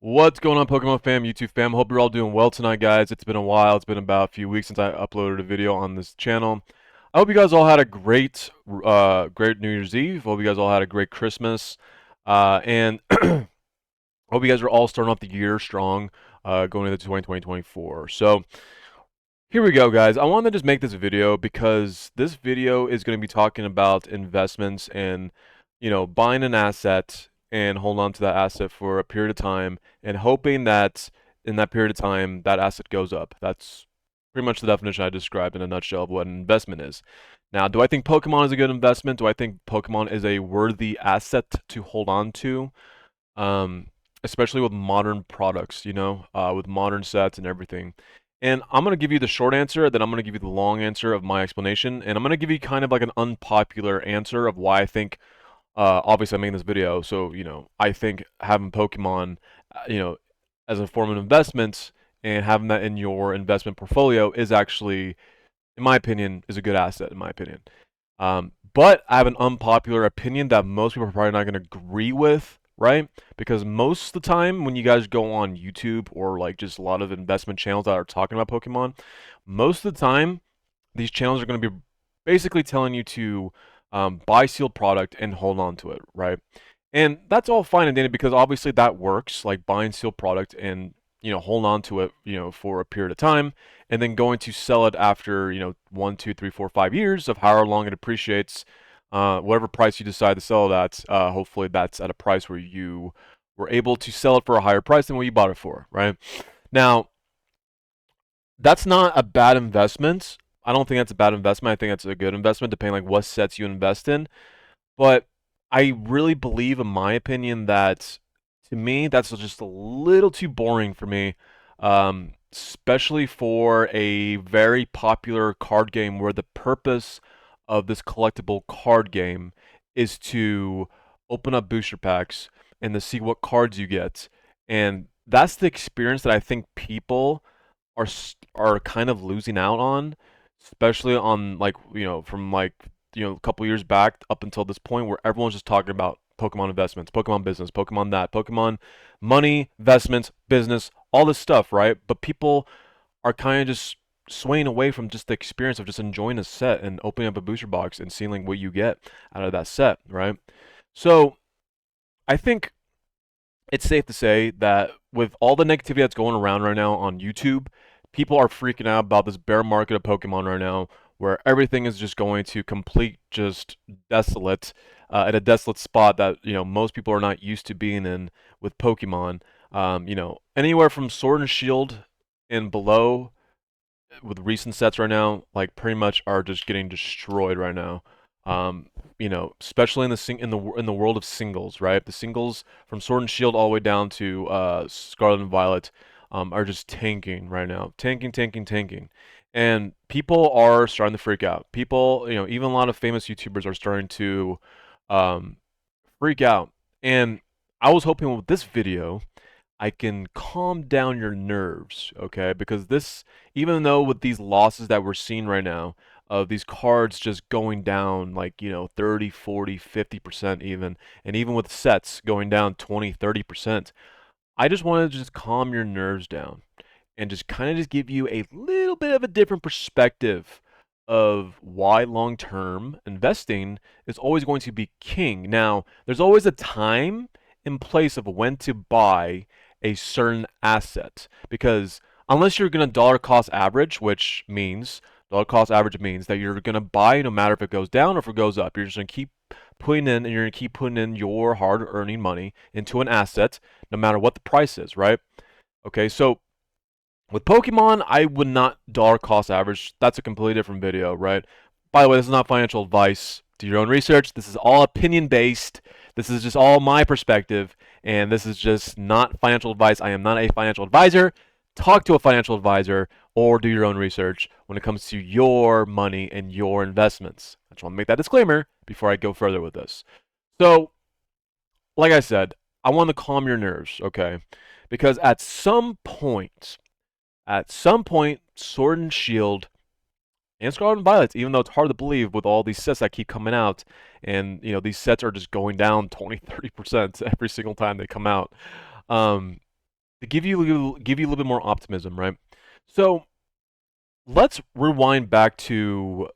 What's going on, Pokemon fam, YouTube fam? Hope you're all doing well tonight, guys. It's been a while. It's been about a few weeks since I uploaded a video on this channel. I hope you guys all had a great New Year's Eve. Hope you guys all had a great Christmas, and hope you guys are all starting off the year strong, going into 2024. So here we go, guys. I wanted to just make this video because this video is going to be talking about investments and, buying an asset and hold on to that asset for a period of time and hoping that in that period of time that asset goes up. That's pretty much the definition I described in a nutshell of what an investment is. Now, do I think Pokemon is a good investment? Do I think Pokemon is a worthy asset to hold on to? Um, Especially with modern products, with modern sets and everything. And I'm going to give you the short answer, then I'm going to give you the long answer of my explanation, and I'm going to give you kind of like an unpopular answer of why I think, obviously I'm making this video, so, I think having Pokemon, as a form of investment and having that in your investment portfolio is actually, in my opinion, is a good asset, in my opinion. But I have an unpopular opinion that most people are probably not going to agree with, right? Because most of the time when you guys go on YouTube or like just a lot of investment channels that are talking about Pokemon, most of the time these channels are going to be basically telling you to buy sealed product and hold on to it, right? And that's all fine and dandy because obviously that works, like buying sealed product and hold on to it, for a period of time, and then going to sell it after 1, 2, 3, 4, 5 years of however long it appreciates, whatever price you decide to sell it at. Hopefully, that's at a price where you were able to sell it for a higher price than what you bought it for, right? Now, that's not a bad investment. I don't think that's a bad investment. I think that's a good investment, depending like what sets you invest in. But I really believe, in my opinion, that to me, that's just a little too boring for me, especially for a very popular card game where the purpose of this collectible card game is to open up booster packs and to see what cards you get. And that's the experience that I think people are kind of losing out on, especially on like from like a couple years back up until this point where everyone's just talking about Pokemon investments, Pokemon business, Pokemon that, Pokemon money, investments, business, all this stuff, right? But people are kind of just swaying away from just the experience of just enjoying a set and opening up a booster box and seeing like what you get out of that set, right? So I think it's safe to say that with all the negativity that's going around right now on YouTube, people are freaking out about this bear market of Pokemon right now, where everything is just going to complete just desolate, at a desolate spot that most people are not used to being in with Pokemon. Anywhere from Sword and Shield and below with recent sets right now, like pretty much are just getting destroyed right now. Especially in the world of singles, right? The singles from Sword and Shield all the way down to Scarlet and Violet are just tanking right now, tanking, tanking, tanking, and people are starting to freak out. People, even a lot of famous YouTubers are starting to um, freak out. And I was hoping with this video I can calm down your nerves, okay? Because this, even though with these losses that we're seeing right now, of these cards just going down like, 30, 40, 50% even, and even with sets going down 20, 30%, I just wanted to just calm your nerves down and just kind of just give you a little bit of a different perspective of why long-term investing is always going to be king. Now, there's always a time and place of when to buy a certain asset because unless you're going to dollar cost average, which means dollar cost average means that you're going to buy no matter if it goes down or if it goes up. You're just going to keep putting in and you're going to keep putting in your hard earning money into an asset no matter what the price is, right? Okay, so with Pokemon, I would not dollar cost average. That's a completely different video, right? By the way, this is not financial advice. Do your own research. This is all opinion based. This is just all my perspective, and this is just not financial advice. I am not a financial advisor. Talk to a financial advisor or do your own research when it comes to your money and your investments. I just want to make that disclaimer before I go further with this. So, like I said, I want to calm your nerves, okay? Because at some point, Sword and Shield and Scarlet and Violet, even though it's hard to believe with all these sets that keep coming out, and these sets are just going down 20, 30% every single time they come out. Um, to give you a little bit more optimism, right? So let's rewind back to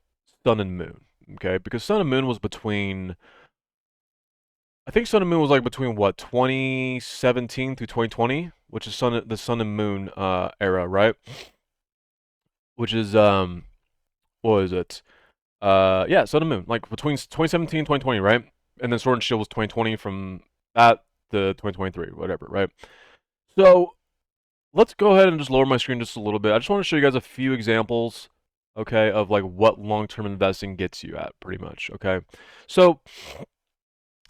Sun and Moon, okay? Because Sun and Moon was between, I think Sun and Moon was like between what, 2017 through 2020, which is the Sun and Moon era, right? Which is what is it? Yeah, Sun and Moon, like between 2017 and 2020, right? And then Sword and Shield was 2020 from that to 2023, whatever, right? So let's go ahead and just lower my screen just a little bit. I just want to show you guys a few examples, okay, of like what long-term investing gets you at, pretty much, okay? So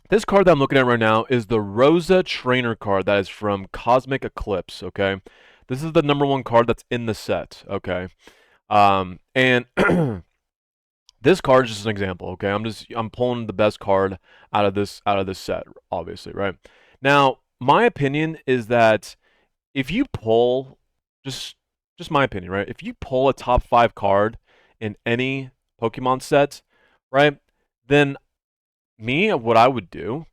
this card that I'm looking at right now is the Rosa Trainer card that is from Cosmic Eclipse, okay? This is the #1 card that's in the set, okay? And this card is just an example, okay? I'm pulling the best card out of this set, obviously, right? Now, my opinion is that if you pull just just my opinion, right? If you pull a top 5 card in any Pokemon set, right? Then what I would do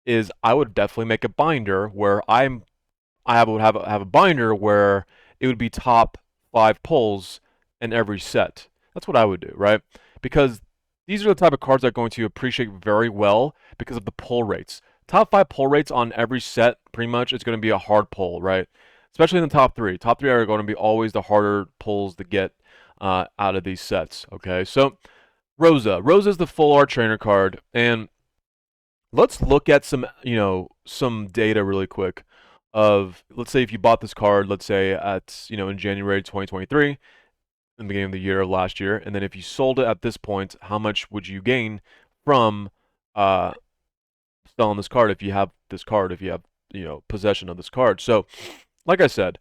is I would definitely make a binder where would have a binder where it would be top 5 pulls in every set. That's what I would do, right? Because these are the type of cards that are going to appreciate very well because of the pull rates. Top 5 pull rates on every set, pretty much, is going to be a hard pull, right? Especially in the top 3. Top 3 are going to be always the harder pulls to get out of these sets, okay? So, Rosa. Rosa is the full art trainer card, and let's look at some data really quick of, let's say if you bought this card, let's say in January 2023, in the beginning of the year of last year, and then if you sold it at this point, how much would you gain from uh, selling this card if you have this card, if you have, possession of this card? So, like I said,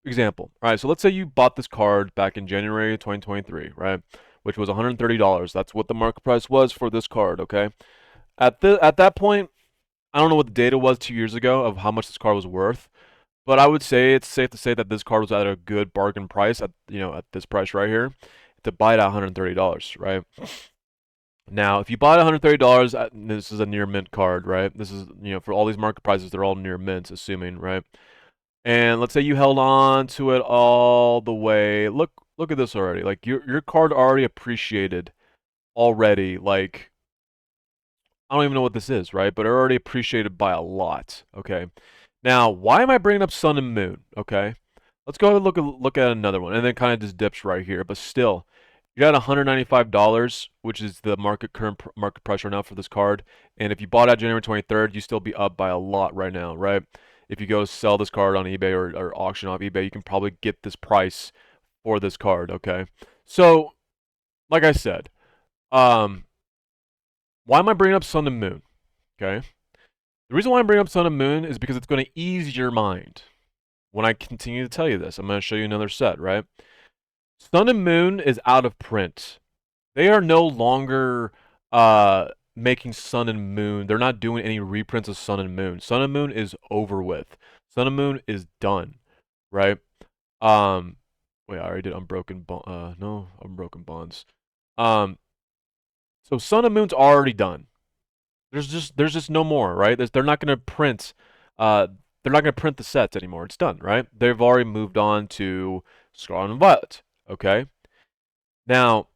example, all right, so let's say you bought this card back in January 2023, right? Which was $130. That's what the market price was for this card, okay? At that point, I don't know what the data was 2 years ago of how much this card was worth, but I would say it's safe to say that this card was at a good bargain price at this price right here to buy it at $130, right? Now, if you bought it $130, this is a near mint card, right? This is, for all these market prices, they're all near mint, assuming, right? And let's say you held on to it all the way. Look at this already. Like your card already appreciated already, like I don't even know what this is, right? But it already appreciated by a lot. Okay. Now, why am I bringing up Sun and Moon? Okay. Let's go ahead and look at another one, and then kind of just dips right here. But still, you're at $195, which is the current market price right now for this card. And if you bought it January 23rd, you still be up by a lot right now, right? If you go sell this card on eBay or auction off eBay, you can probably get this price for this card. Okay. So, like I said, um, why am I bringing up Sun and Moon? Okay. The reason why I'm bringing up Sun and Moon is because it's going to ease your mind when I continue to tell you this. I'm going to show you another set, right? Sun and Moon is out of print. They are no longer making Sun and Moon. They're not doing any reprints of Sun and Moon. Sun and Moon is over with. Sun and Moon is done, right? Wait, I already did Unbroken no, Unbroken Bonds. So Sun and Moon's already done. There's just no more, right? They're not going to print they're not going to print the sets anymore. It's done, right? They've already moved on to Scarlet and Violet, okay? Now,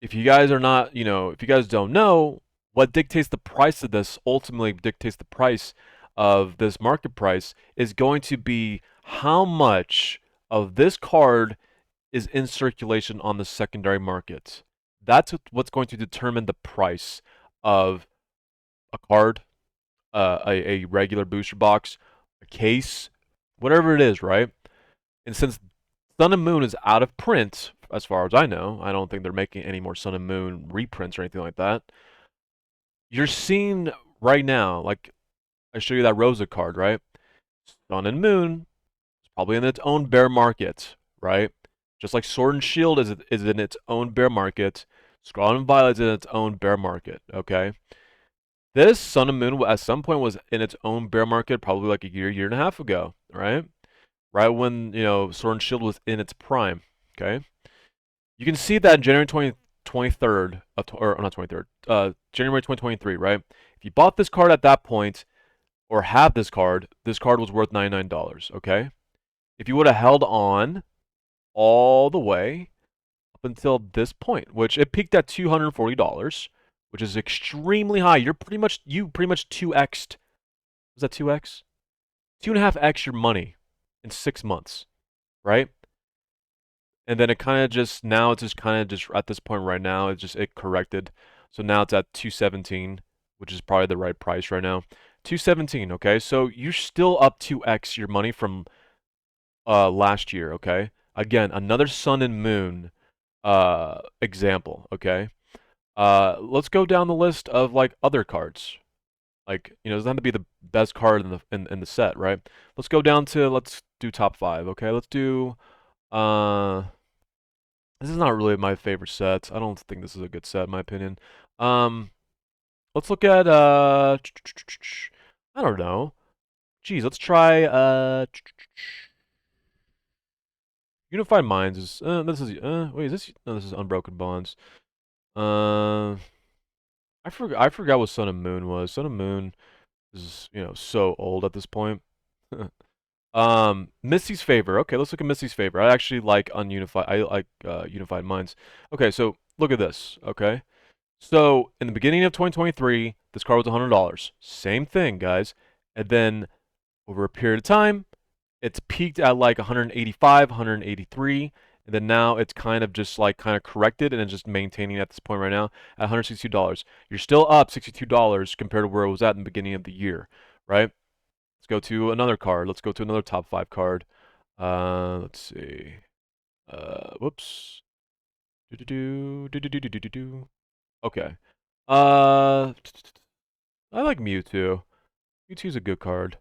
if you guys are not, if you guys don't know, what dictates the price of this, ultimately dictates the price of this market price, is going to be how much of this card is in circulation on the secondary market. That's what's going to determine the price of a card, a regular booster box, a case, whatever it is, right? And since Sun and Moon is out of print, as far as I know, I don't think they're making any more Sun and Moon reprints or anything like that. You're seeing right now, like I show you that Rosa card, right? Sun and Moon is probably in its own bear market, right? Just like Sword and Shield is in its own bear market, Scarlet and Violet is in its own bear market, okay? This Sun and Moon at some point was in its own bear market, probably like a year and a half ago, right? Right when, Sword and Shield was in its prime, okay? You can see that in January 23rd, or not 23rd, January 2023, right? If you bought this card at that point, or have this card was worth $99, okay? if you would have held on all the way up until this point, which it peaked at $240, which is extremely high. You pretty much 2x'd. Was that 2x? 2.5x your money in 6 months, right? And then it kind of just now it's just kind of just at this point right now it corrected, so now it's at 217, which is probably the right price right now. 217, okay, so you're still up 2x your money from last year, okay. Again, another sun and moon example, okay. Let's go down the list of like other cards. Like, it doesn't have to be the best card in the set, right? Let's go down to let's do top 5, okay? Let's do uh this is not really my favorite set. I don't think this is a good set in my opinion. Um let's look at I don't know. Geez, let's try Unified Minds is this is wait, is this no, this is Unbroken Bonds. Uh I forgot what Sun and Moon was. Sun and Moon is, so old at this point. Misty's Favor. Okay, let's look at Misty's Favor. I actually like Ununified. I like Unified Minds. Okay, so look at this. Okay, so in the beginning of 2023, this car was $100. Same thing, guys. And then over a period of time, it's peaked at like 185, 183, and then now it's kind of just like kind of corrected and it's just maintaining at this point right now at $162. You're still up $62 compared to where it was at in the beginning of the year, right? Let's go to another card. Let's go to another top 5 card. Let's see. Whoops. Do-do-do. Okay. I like Mewtwo. Mewtwo's a good card.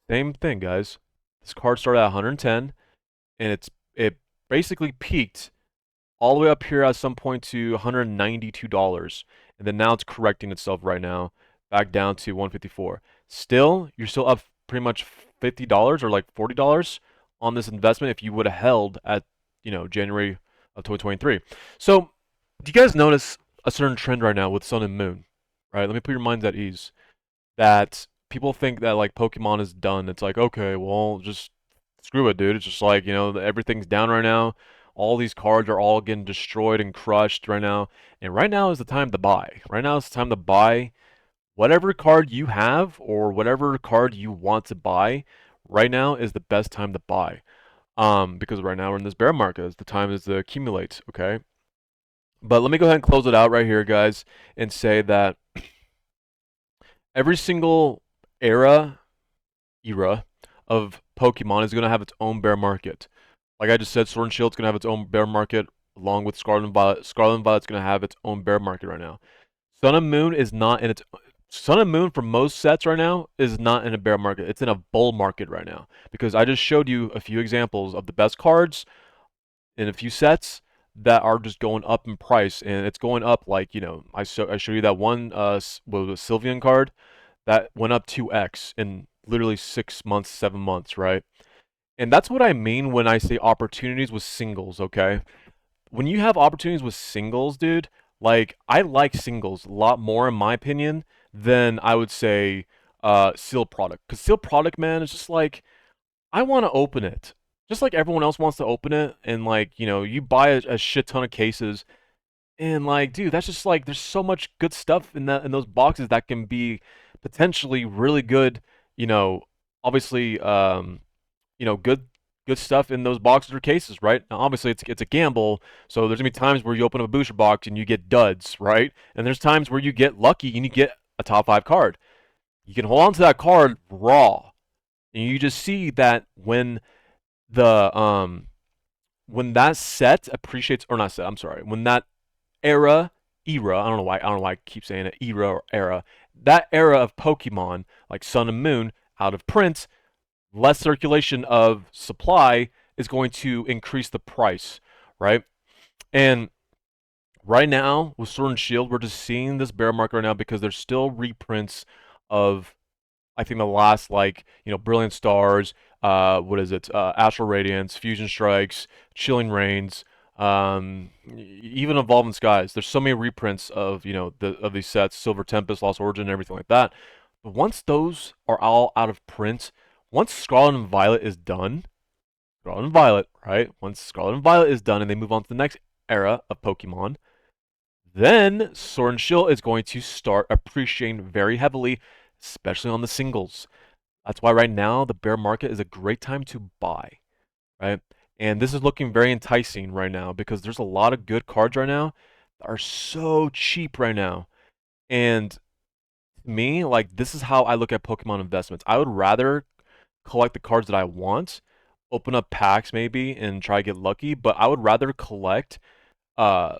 Same thing, guys. This card started at 110, and it basically peaked all the way up here at some point to $192, and then now it's correcting itself right now back down to 154. Still, you're still up pretty much $50 or like $40 on this investment if you would have held at January of 2023. So, do you guys notice a certain trend right now with Sun and Moon? Right? Let me put your minds at ease. That people think that like Pokemon is done. It's like, okay, well, just screw it, dude. It's just like, everything's down right now. All these cards are all getting destroyed and crushed right now. And right now is the time to buy. Right now is the time to buy whatever card you have or whatever card you want to buy. Right now is the best time to buy. Because right now we're in this bear market. It's the time is to accumulate, okay? But let me go ahead and close it out right here, guys, and say that every single era of Pokemon is going to have its own bear market. Like I just said, Sword and Shield's going to have its own bear market, along with Scarlet and Violet. Scarlet and Violet's going to have its own bear market right now. Sun and Moon is not in its Sun and Moon for most sets right now is not in a bear market. It's in a bull market right now because I just showed you a few examples of the best cards in a few sets that are just going up in price, and it's going up like I showed you that one Sylveon card that went up 2x in literally 6 months, 7 months, right? And that's what I mean when I say opportunities with singles, okay? When you have opportunities with singles, dude, like I like singles a lot more in my opinion than I would say sealed product. Cuz sealed product, man, is just like I want to open it. Just like everyone else wants to open it and like, you buy a shit ton of cases and like, dude, that's just like there's so much good stuff in those boxes that can be potentially really good, you know, obviously good stuff in those boxes or cases, right? Now, obviously it's a gamble, so there's gonna be times where you open up a booster box and you get duds, right? And there's times where you get lucky and you get a top 5 card. You can hold on to that card raw. And you just see that the when that set appreciates or not set, I'm sorry, when that era, I don't know why I keep saying it, era, that era of Pokemon, like Sun and Moon, out of print, less circulation of supply is going to increase the price, right? And right now with Sword and Shield, we're just seeing this bear market right now because there's still reprints of I think the last Brilliant Stars, what is it? Astral Radiance, Fusion Strikes, Chilling Reigns, even Evolving Skies. There's so many reprints of of these sets, Silver Tempest, Lost Origin, and everything like that. But once those are all out of print, Once Scarlet and Violet is done, Scarlet and Violet, right? Once Scarlet and Violet is done and they move on to the next era of Pokemon, then Sword and Shield is going to start appreciating very heavily, especially on the singles. That's why right now the bear market is a great time to buy, right? And this is looking very enticing right now because there's a lot of good cards right now that are so cheap right now. And to me, like this is how I look at Pokemon investments. I would rather collect the cards that I want, open up packs maybe and try to get lucky, but I would rather collect uh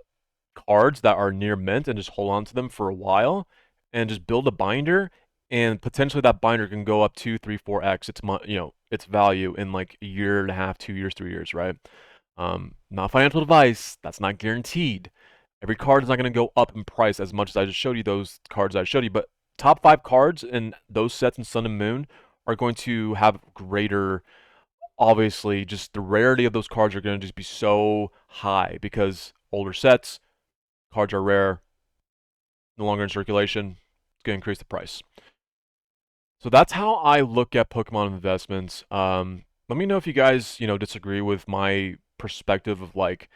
cards that are near mint and just hold on to them for a while and just build a binder, and potentially that binder can go up 2, 3, 4x its value in like a year and a half, 2 years, 3 years, right? Not financial advice. That's not guaranteed. Every card is not going to go up in price as much as I just showed you those cards I showed you, but top 5 cards in those sets in Sun and Moon are going to have greater, obviously, just the rarity of those cards are going to just be so high because older sets, cards are rare, no longer in circulation. It's going to increase the price. So that's how I look at Pokemon investments. Let me know if you guys, disagree with my perspective of like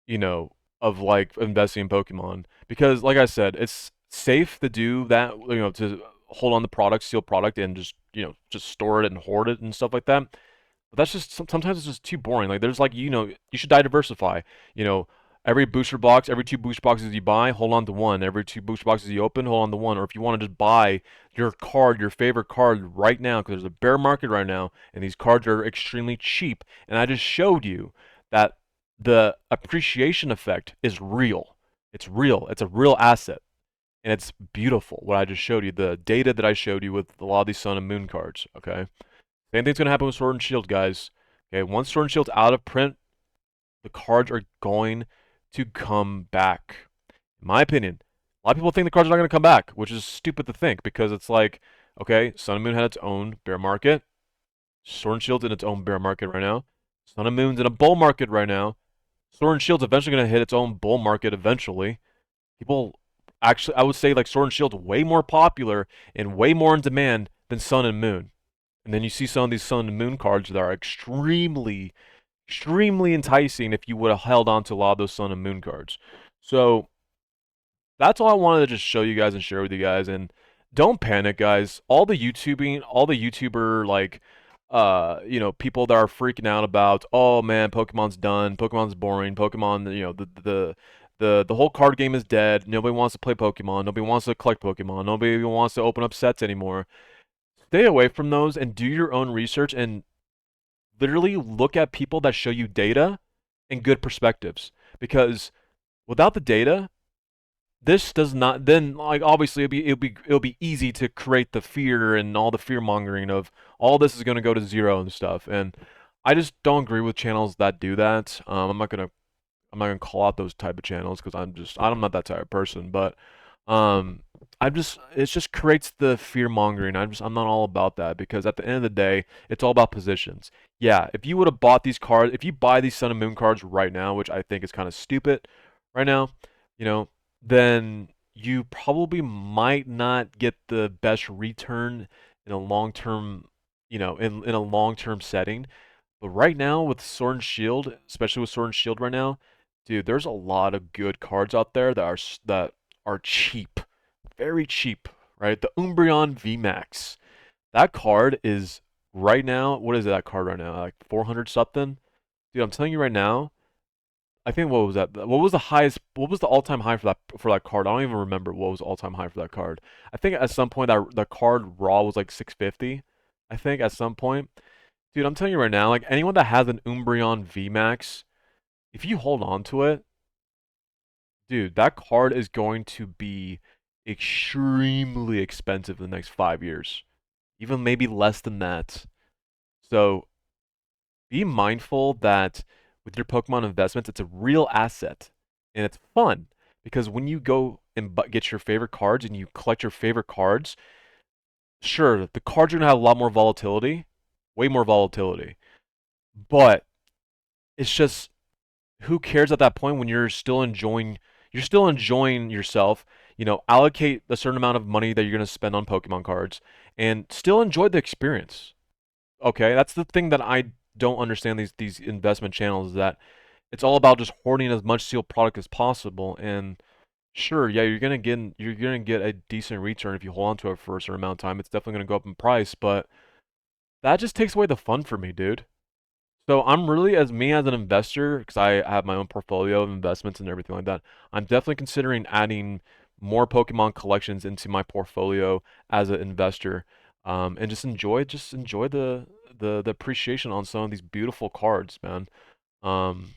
investing in Pokemon, because like I said, it's safe to do that, to hold on the product, steal product, and just store it and hoard it and stuff like that. But that's just sometimes it's just too boring. Like there's like you should diversify. You know, every booster box, every 2 booster boxes you buy, hold on to one. Every 2 booster boxes you open, hold on to one. Or if you want to just buy your card, your favorite card right now, because there's a bear market right now, and these cards are extremely cheap. And I just showed you that the appreciation effect is real. It's real. It's a real asset. And it's beautiful what I just showed you. The data that I showed you with a lot of these Sun and Moon cards. Okay. Same thing's gonna happen with Sword and Shield, guys. Okay, once Sword and Shield's out of print, the cards are going to come back. In my opinion, a lot of people think the cards are not gonna come back, which is stupid to think because it's like, okay, Sun and Moon had its own bear market. Sword and Shield's in its own bear market right now. Sun and Moon's in a bull market right now. Sword and Shield's eventually gonna hit its own bull market eventually. People actually, I would say like Sword and Shield's way more popular and way more in demand than Sun and Moon. And then you see some of these Sun and Moon cards that are extremely, extremely enticing if you would have held on to a lot of those Sun and Moon cards. So that's all I wanted to just show you guys and share with you guys. And don't panic, guys. All the YouTuber people that are freaking out about, oh man, Pokemon's done, Pokemon's boring, Pokemon, the whole card game is dead. Nobody wants to play Pokemon. Nobody wants to collect Pokemon. Nobody even wants to open up sets anymore. Stay away from those and do your own research and literally look at people that show you data and good perspectives. Because without the data, this does not, then like obviously it'll be easy to create the fear and all the fear mongering of all this is going to go to zero and stuff. And I just don't agree with channels that do that. I'm not gonna call out those type of channels because I'm not that type of person. But it just creates the fear mongering. I'm not all about that because at the end of the day, it's all about positions. Yeah, if you would have bought these cards, if you buy these Sun and Moon cards right now, which I think is kind of stupid right now, you know, then you probably might not get the best return in a long term, in a long term setting. But right now with Sword and Shield, especially with Sword and Shield right now, dude, there's a lot of good cards out there that are cheap, very cheap, right? The Umbreon VMAX. That card is right now. What is that card right now? Like 400 something. Dude, I'm telling you right now. I think what was that? What was the highest? What was the all-time high for that card? I don't even remember what was the all-time high for that card. I think at some point that the card raw was like 650. I think at some point. Dude, I'm telling you right now, like anyone that has an Umbreon VMAX, if you hold on to it, dude, that card is going to be extremely expensive in the next 5 years. Even maybe less than that. So be mindful that with your Pokemon investments, it's a real asset. And it's fun. Because when you go and get your favorite cards and you collect your favorite cards, sure, the cards are going to have a lot more volatility. Way more volatility. But it's just who cares at that point when you're still enjoying yourself, allocate a certain amount of money that you're going to spend on Pokemon cards and still enjoy the experience. Okay, that's the thing that I don't understand these investment channels is that it's all about just hoarding as much sealed product as possible. And sure, yeah, you're gonna get a decent return if you hold on to it for a certain amount of time. It's definitely gonna go up in price, but that just takes away the fun for me, dude. So I'm really, as me as an investor, because I have my own portfolio of investments and everything like that, I'm definitely considering adding more Pokemon collections into my portfolio as an investor, and just enjoy the appreciation on some of these beautiful cards, man. Um,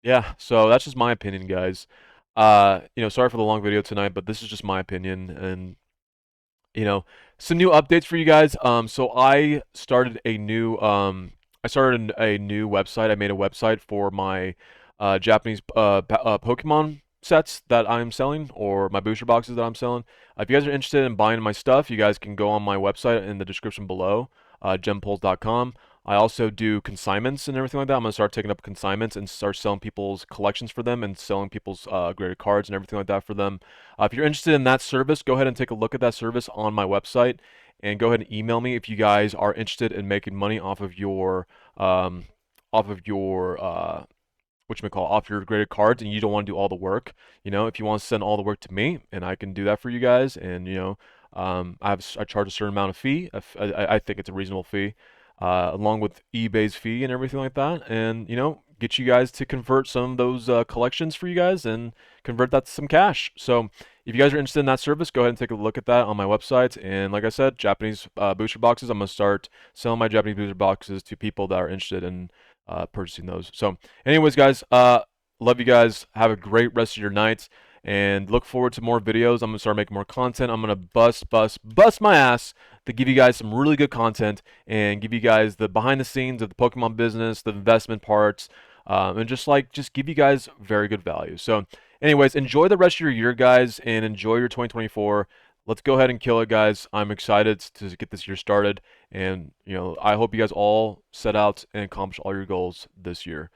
yeah, so that's just my opinion, guys. Sorry for the long video tonight, but this is just my opinion, and you know, some new updates for you guys. So I started a new website. I made a website for my Japanese Pokemon sets that I'm selling, or my booster boxes that I'm selling. If you guys are interested in buying my stuff, you guys can go on my website in the description below, gempulse.com. I also do consignments and everything like that. I'm gonna start taking up consignments and start selling people's collections for them and selling people's graded cards and everything like that for them. If you're interested in that service, go ahead and take a look at that service on my website, and go ahead and email me if you guys are interested in making money um, off of your off your graded cards, and you don't want to do all the work. If you want to send all the work to me, and I can do that for you guys, and I charge a certain amount of fee. I think it's a reasonable fee, along with eBay's fee and everything like that, and get you guys to convert some of those collections for you guys and convert that to some cash. So if you guys are interested in that service, go ahead and take a look at that on my website. And like I said, Japanese booster boxes, I'm gonna start selling my Japanese booster boxes to people that are interested in purchasing those. So anyways, guys, love you guys. Have a great rest of your night, and look forward to more videos. I'm gonna start making more content. I'm gonna bust my ass to give you guys some really good content and give you guys the behind the scenes of the Pokemon business, the investment parts, and just give you guys very good value. So anyways, enjoy the rest of your year, guys, and enjoy your 2024. Let's go ahead and kill it, guys. I'm excited to get this year started, and I hope you guys all set out and accomplish all your goals this year.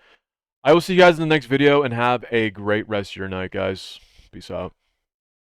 I will see you guys in the next video, and have a great rest of your night, guys. Peace out.